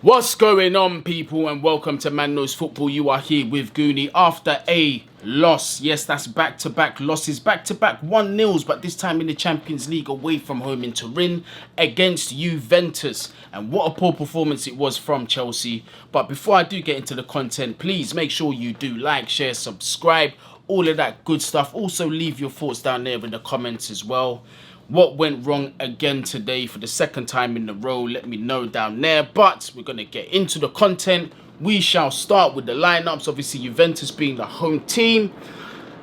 What's going on, people, and welcome to Man Knows Football. You are here with Guni after a loss. Yes, that's back-to-back losses, back-to-back 1-0s, but this time in the Champions League away from home in Turin against Juventus. And what a poor performance it was from Chelsea. But before I do get into the content, please make sure you do like, share, subscribe, all of that good stuff. Also, leave your thoughts down there in the comments as well. What went wrong again today for the second time in a row? Let me know down there. But we're going to get into the content. We shall start with the lineups. Obviously, Juventus being the home team.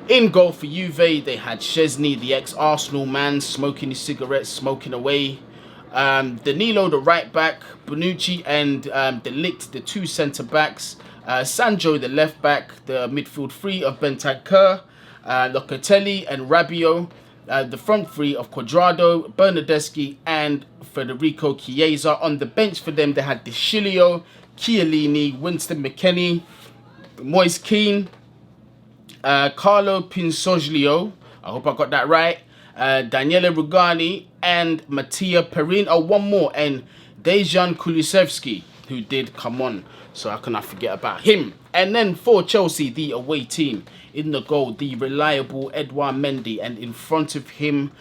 In goal for Juve, they had Szczesny, the ex-Arsenal man, smoking his cigarettes, smoking away. Danilo, the right back. Bonucci and De Ligt, the two centre-backs. Sancho, the left back. The midfield three of Bentancur, Locatelli and Rabiot. The front three of Cuadrado, Bernardeschi and Federico Chiesa. On the bench for them, they had De Sciglio, Chiellini, Winston McKennie, Moise Kean, Carlo Pinsoglio, I hope I got that right, Daniele Rugani and Mattia Perin. Oh, one more, and Dejan Kulusevski, who did come on, so how can I forget about him? And then for Chelsea, the away team, in the goal, the reliable Edouard Mendy, and in front of him,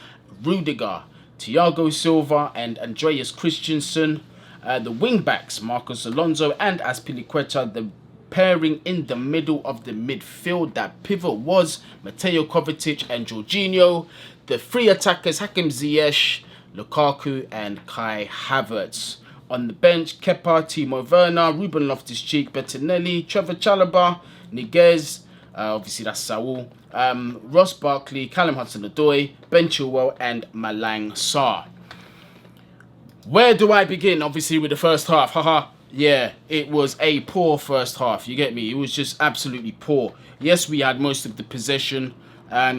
Rudiger, Thiago Silva and Andreas Christensen. The wing-backs, Marcos Alonso and Azpilicueta. The pairing in the middle of the midfield, that pivot was Mateo Kovacic and Jorginho. The three attackers, Hakim Ziyech, Lukaku and Kai Havertz. On the bench, Kepa, Timo Werner, Ruben Loftus Cheek, Bettinelli, Trevor Chalobah, Niguez, obviously that's Saul, Ross Barkley, Callum Hudson-Odoi, Ben Chilwell and Malang Sarr. Where do I begin? Obviously with the first half. Yeah, it was a poor first half. You get me? It was just absolutely poor. Yes, we had most of the possession.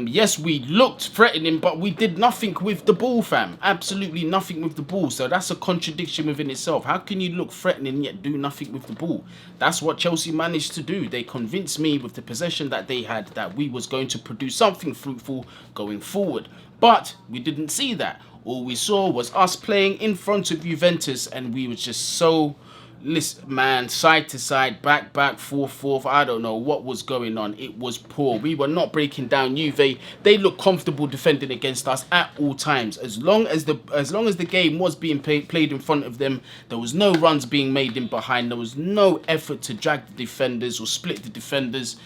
Yes, we looked threatening, but we did nothing with the ball, fam. Absolutely nothing with the ball. So that's a contradiction within itself. How can you look threatening yet do nothing with the ball? That's what Chelsea managed to do. They convinced me with the possession that they had that we was going to produce something fruitful going forward. But we didn't see that. All we saw was us playing in front of Juventus, and we were just so... Listen, man, side to side, back, forth. I don't know what was going on. It was poor. We were not breaking down Juve. They looked comfortable defending against us at all times. As long as the game was being played in front of them, there was no runs being made in behind. There was no effort to drag the defenders or split the defenders.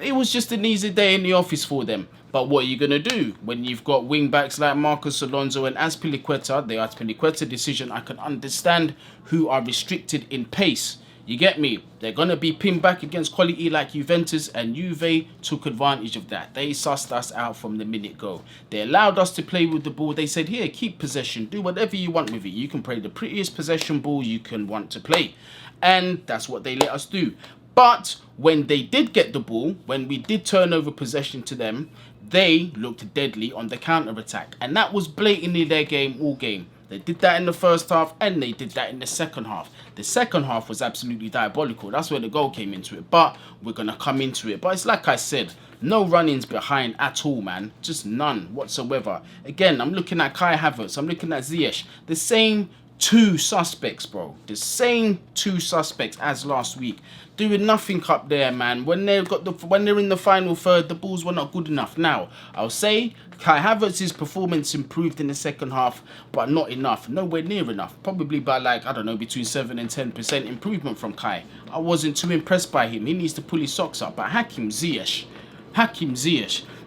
It was just an easy day in the office for them. But what are you going to do when you've got wing-backs like Marcos Alonso and Azpilicueta? The Azpilicueta decision, I can understand, who are restricted in pace. You get me? They're going to be pinned back against quality like Juventus, and Juve took advantage of that. They sussed us out from the minute go. They allowed us to play with the ball. They said, here, keep possession. Do whatever you want with it. You can play the prettiest possession ball you can want to play. And that's what they let us do. But when they did get the ball, when we did turn over possession to them, they looked deadly on the counter-attack. And that was blatantly their game all game. They did that in the first half and they did that in the second half. The second half was absolutely diabolical. That's where the goal came into it. But we're going to come into it. But it's like I said, no run-ins behind at all, man. Just none whatsoever. Again, I'm looking at Kai Havertz. I'm looking at Ziyech. The same two suspects, bro. The same two suspects as last week. Doing nothing up there, man. When they're in the final third, the balls were not good enough. Now, I'll say Kai Havertz's performance improved in the second half, but not enough. Nowhere near enough. Probably by like, I don't know, between 7 and 10% improvement from Kai. I wasn't too impressed by him. He needs to pull his socks up. But Hakim Ziyech,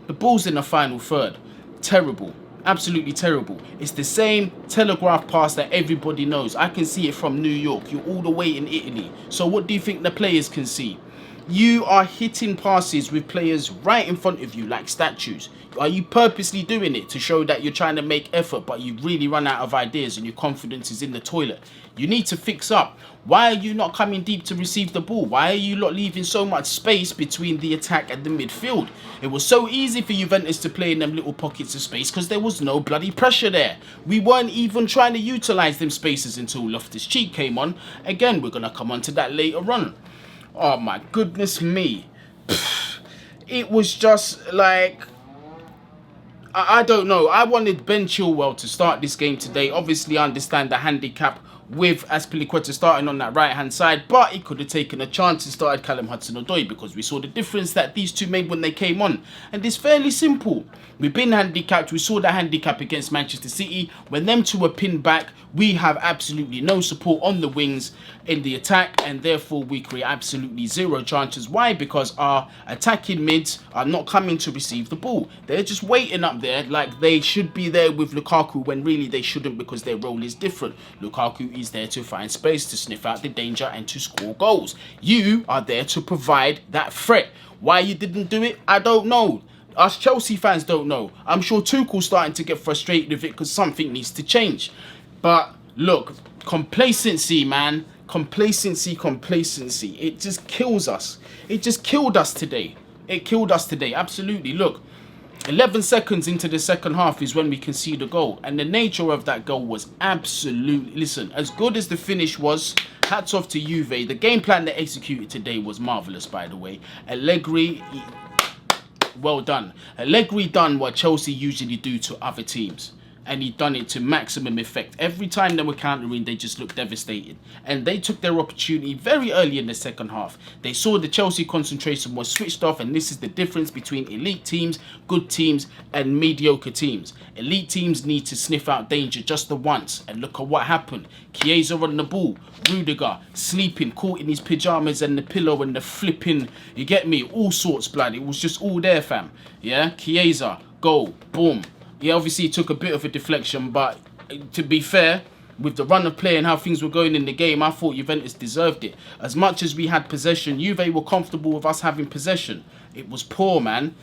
the ball's in the final third. Terrible. Absolutely terrible. It's the same telegraph pass that everybody knows. I can see it from New York. You're all the way in Italy. So what do you think the players can see? You are hitting passes with players right in front of you like statues. Are you purposely doing it to show that you're trying to make effort, but you've really run out of ideas and your confidence is in the toilet? You need to fix up. Why are you not coming deep to receive the ball? Why are you not leaving so much space between the attack and the midfield? It was so easy for Juventus to play in them little pockets of space because there was no bloody pressure there. We weren't even trying to utilise them spaces until Loftus Cheek came on. Again, we're going to come on to that later on. Oh my goodness me. It was just like... I don't know. I wanted Ben Chilwell to start this game today. Obviously, I understand the handicap with Azpilicueta starting on that right-hand side, but he could have taken a chance and started Callum Hudson-Odoi because we saw the difference that these two made when they came on. And it's fairly simple. We've been handicapped. We saw the handicap against Manchester City. When them two were pinned back, we have absolutely no support on the wings in the attack, and therefore we create absolutely zero chances. Why? Because our attacking mids are not coming to receive the ball. They're just waiting up there like they should be there with Lukaku, when really they shouldn't, because their role is different. Lukaku is there to find space, to sniff out the danger and to score goals. You are there to provide that threat. Why you didn't do it, I don't know. Us Chelsea fans don't know. I'm sure Tuchel's starting to get frustrated with it because something needs to change. But look, complacency, man. Complacency. It just kills us. It just killed us today. It killed us today. Absolutely. Look, 11 seconds into the second half is when we concede a goal. And the nature of that goal was absolutely... Listen, as good as the finish was, hats off to Juve. The game plan they executed today was marvellous, by the way. Allegri... Well done. Allegri done what Chelsea usually do to other teams. And he done it to maximum effect. Every time they were countering, they just looked devastated. And they took their opportunity very early in the second half. They saw the Chelsea concentration was switched off, and this is the difference between elite teams, good teams, and mediocre teams. Elite teams need to sniff out danger just the once. And look at what happened. Chiesa on the ball. Rudiger sleeping, caught in his pyjamas and the pillow and the flipping, you get me? All sorts, blood. It was just all there, fam. Yeah? Chiesa, goal, boom. Yeah, obviously it took a bit of a deflection, but to be fair, with the run of play and how things were going in the game, I thought Juventus deserved it. As much as we had possession, Juve were comfortable with us having possession. It was poor, man.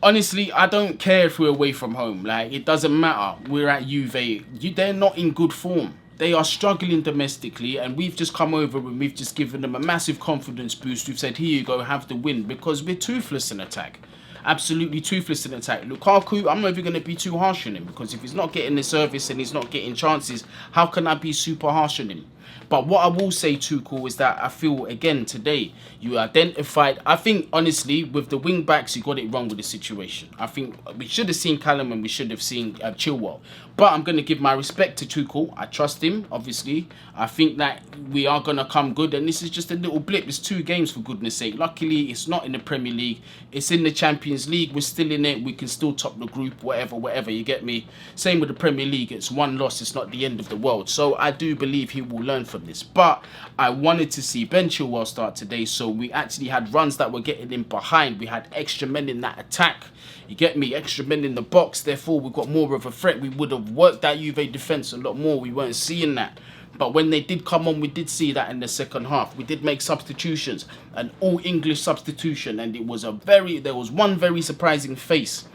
Honestly, I don't care if we're away from home. Like, it doesn't matter. We're at Juve. They're not in good form. They are struggling domestically, and we've just come over and we've just given them a massive confidence boost. We've said, here you go, have the win, because we're toothless in attack. Absolutely toothless in attack. Lukaku, I'm not even going to be too harsh on him, because if he's not getting the service and he's not getting chances, how can I be super harsh on him? But what I will say, Tuchel, is that I feel, again, today, you identified... I think, honestly, with the wing-backs, you got it wrong with the situation. I think we should have seen Callum and we should have seen Chilwell. But I'm going to give my respect to Tuchel. I trust him, obviously. I think that we are going to come good. And this is just a little blip. It's 2 games, for goodness sake. Luckily, it's not in the Premier League. It's in the Champions League. We're still in it. We can still top the group, whatever, you get me? Same with the Premier League. It's 1 loss. It's not the end of the world. So I do believe he will learn from this. But I wanted to see Ben Chilwell start today. So we actually had runs that were getting in behind. We had extra men in that attack. You get me? Extra men in the box. Therefore, we've got more of a threat. We would have worked that Juve defence a lot more. We weren't seeing that. But when they did come on, we did see that in the second half. We did make substitutions. An all-English substitution. And it was there was one very surprising face.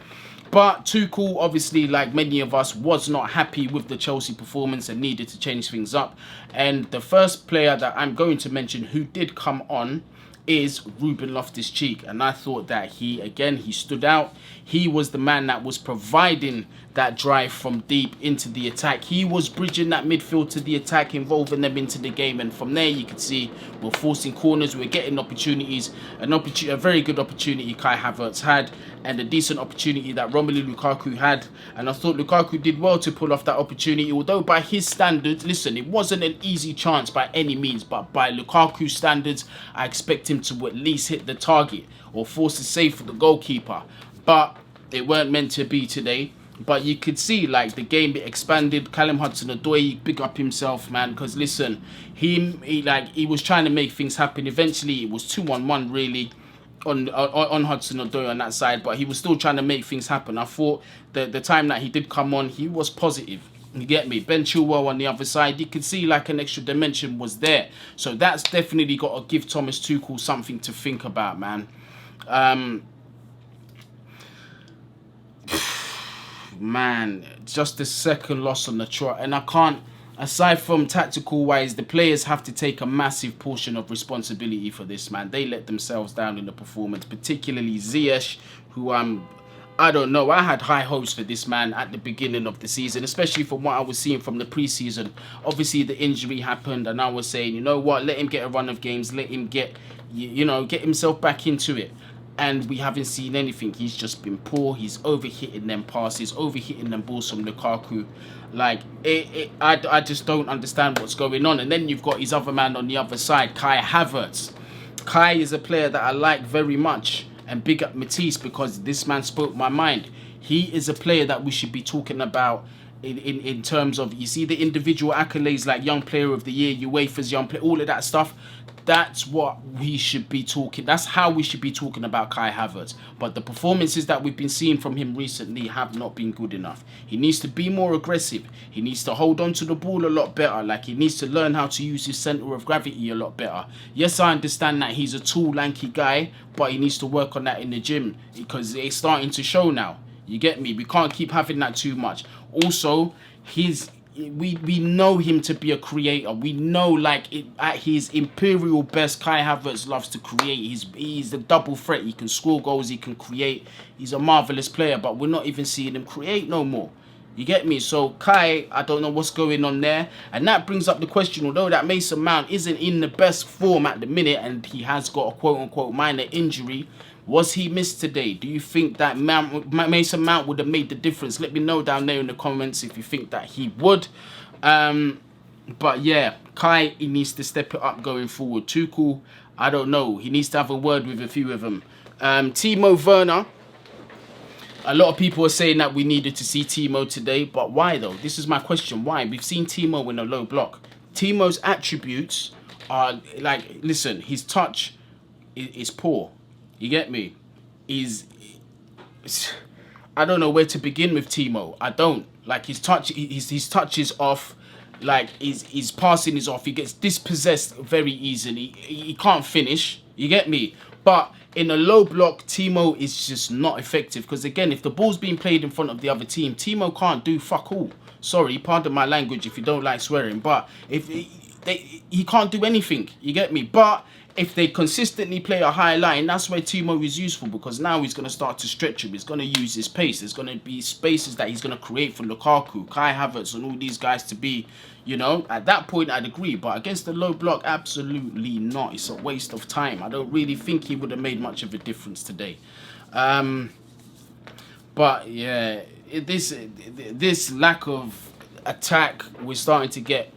But Tuchel, obviously, like many of us, was not happy with the Chelsea performance and needed to change things up. And the first player that I'm going to mention who did come on is Ruben Loftus Cheek. And I thought that he stood out. He was the man that was providing that drive from deep into the attack. He was bridging that midfield to the attack, involving them into the game. And from there, you could see we're forcing corners, we're getting opportunities. A very good opportunity Kai Havertz had, and a decent opportunity that Romelu Lukaku had. And I thought Lukaku did well to pull off that opportunity, although by his standards, listen, it wasn't an easy chance by any means, but by Lukaku's standards, I expect him to at least hit the target or force a save for the goalkeeper. But it weren't meant to be today. But you could see, like, the game expanded. Callum Hudson-Odoi, big up himself, man. Because, listen, he was trying to make things happen. Eventually, it was 2-on-1, really, on Hudson-Odoi on that side. But he was still trying to make things happen. I thought the time that he did come on, he was positive. You get me? Ben Chilwell on the other side, you could see, like, an extra dimension was there. So that's definitely got to give Thomas Tuchel something to think about, man. Man, just the second loss on the trot, and I can't, aside from tactical wise, the players have to take a massive portion of responsibility for this, man. They let themselves down in the performance, particularly Ziyech, who I don't know, I had high hopes for this man at the beginning of the season, especially from what I was seeing from the preseason. Obviously the injury happened, and I was saying, you know what, let him get a run of games, let him get, get himself back into it. and we haven't seen anything. He's just been poor. He's overhitting them passes, overhitting them balls from Lukaku. Like, I just don't understand what's going on. And then you've got his other man on the other side, Kai Havertz. Kai is a player that I like very much. And big up Matisse, because this man spoke my mind. He is a player that we should be talking about in terms of, you see the individual accolades like Young Player of the Year, UEFA's Young Player, all of that stuff. That's what we should be talking. That's how we should be talking about Kai Havertz. But the performances that we've been seeing from him recently have not been good enough. He needs to be more aggressive. He needs to hold on to the ball a lot better. Like, he needs to learn how to use his centre of gravity a lot better. Yes, I understand that he's a tall, lanky guy, but he needs to work on that in the gym because it's starting to show now. You get me? We can't keep having that too much. Also, we know him to be a creator. We know, like, at his imperial best, Kai Havertz loves to create. He's the double threat. He can score goals. He can create. He's a marvelous player, but we're not even seeing him create no more. You get me? So Kai, I don't know what's going on there. And that brings up the question, although that Mason Mount isn't in the best form at the minute and he has got a quote-unquote minor injury, was he missed today? Do you think that Mason Mount would have made the difference? Let me know down there in the comments if you think that he would. But yeah, Kai, he needs to step it up going forward. Tuchel, I don't know. He needs to have a word with a few of them. Timo Werner. A lot of people are saying that we needed to see Timo today. But why though? This is my question. Why? We've seen Timo in a low block. Timo's attributes are like, listen, his touch is poor. You get me? I don't know where to begin with Timo. I don't. Like, his touch is off. Like, his passing is off. He gets dispossessed very easily. He can't finish. You get me? But in a low block, Timo is just not effective. Because again, if the ball's being played in front of the other team, Timo can't do fuck all. Sorry, pardon my language if you don't like swearing. But if he can't do anything. You get me? But if they consistently play a high line, that's where Timo is useful, because now he's going to start to stretch him. He's going to use his pace. There's going to be spaces that he's going to create for Lukaku, Kai Havertz, and all these guys to be, you know, at that point I'd agree. But against the low block, absolutely not. It's a waste of time. I don't really think he would have made much of a difference today. But yeah, this lack of attack, we're starting to get,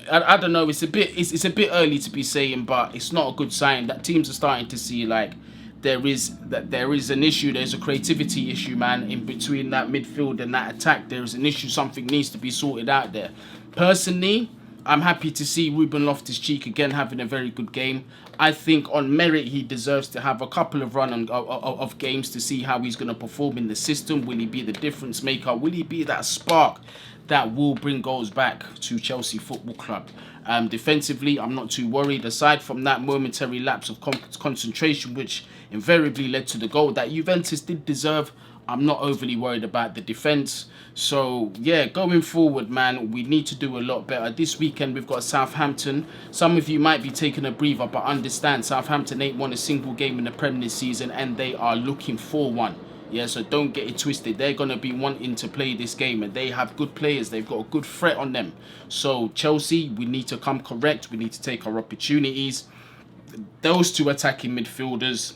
I don't know, it's a bit early to be saying, but it's not a good sign that teams are starting to see like there is an issue. There's a creativity issue, man, in between that midfield and that attack. There is an issue. Something needs to be sorted out there. Personally, I'm happy to see Ruben Loftus Cheek again having a very good game. I think on merit he deserves to have a couple of of games to see how he's going to perform in the system. Will he be the difference maker? Will he be that spark that will bring goals back to Chelsea Football Club? Defensively, I'm not too worried. Aside from that momentary lapse of concentration, which invariably led to the goal that Juventus did deserve, I'm not overly worried about the defence. So, yeah, going forward, man, we need to do a lot better. This weekend, we've got Southampton. Some of you might be taking a breather, but understand, Southampton ain't won a single game in the Premier this season, and they are looking for one. Yeah, so don't get it twisted. They're going to be wanting to play this game, and they have good players. They've got a good threat on them. So, Chelsea, we need to come correct. We need to take our opportunities. Those two attacking midfielders,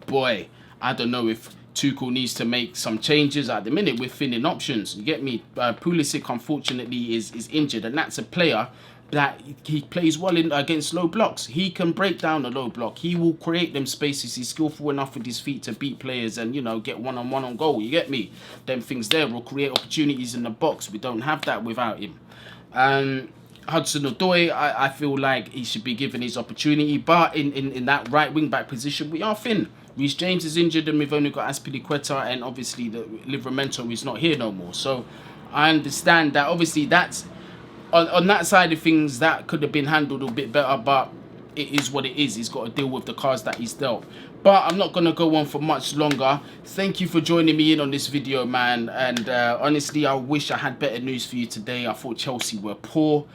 boy, I don't know if Tuchel needs to make some changes. At the minute, we're thinning options. You get me? Pulisic, unfortunately, is injured, and that's a player that he plays well in against low blocks. He can break down a low block. He will create them spaces. He's skillful enough with his feet to beat players and, you know, get one-on-one on goal. You get me? Them things there will create opportunities in the box. We don't have that without him. Hudson-Odoi, I feel like he should be given his opportunity, but in that right wing-back position, we are thin. Reece James is injured, and we've only got Azpilicueta, and obviously the Livramento is not here no more. So I understand that obviously that's on that side of things that could have been handled a bit better, but it is what it is. He's got to deal with the cards that he's dealt. But I'm not going to go on for much longer. Thank you for joining me in on this video, man. And honestly, I wish I had better news for you today. I thought Chelsea were poor.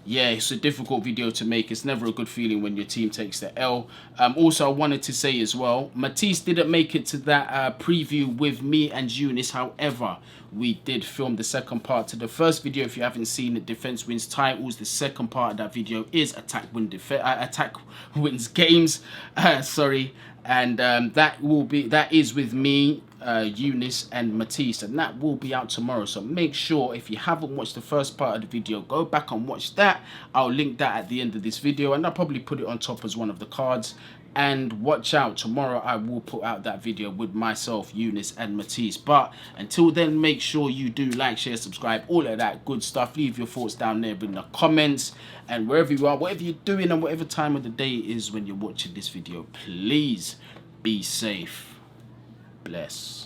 yeah, it's a difficult video to make. It's never a good feeling when your team takes the L. Also, I wanted to say as well, Matisse didn't make it to that preview with me and Eunice. However, we did film the second part to the first video. If you haven't seen it, Defense Wins Titles. The second part of that video is Attack Wins Games. Sorry. And that is with me, Eunice and Matisse, and that will be out tomorrow. So make sure, if you haven't watched the first part of the video, go back and watch that. I'll link that at the end of this video, and I'll probably put it on top as one of the cards. And watch out, tomorrow I will put out that video with myself, Eunice and Matisse. But until then, make sure you do like, share, subscribe, all of that good stuff. Leave your thoughts down there in the comments, and wherever you are, whatever you're doing and whatever time of the day it is when you're watching this video, please be safe. Bless.